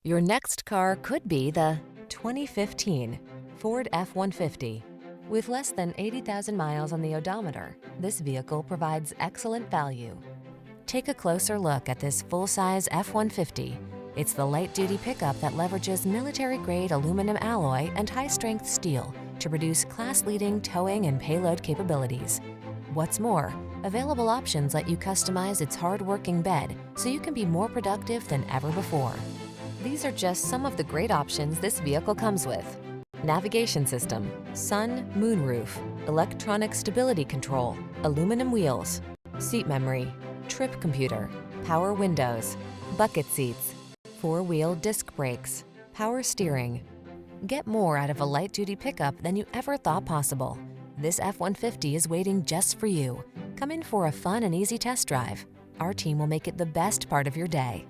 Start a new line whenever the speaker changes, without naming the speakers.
Your next car could be the 2015 Ford F-150. With less than 80,000 miles on the odometer, this vehicle provides excellent value. Take a closer look at this full-size F-150. It's the light-duty pickup that leverages military-grade aluminum alloy and high-strength steel to produce class-leading towing and payload capabilities. What's more, available options let you customize its hard-working bed so you can be more productive than ever before. These are just some of the great options this vehicle comes with: navigation system, sun, moon roof, electronic stability control, aluminum wheels, seat memory, trip computer, power windows, bucket seats, four-wheel disc brakes, power steering. Get more out of a light-duty pickup than you ever thought possible. This F-150 is waiting just for you. Come in for a fun and easy test drive. Our team will make it the best part of your day.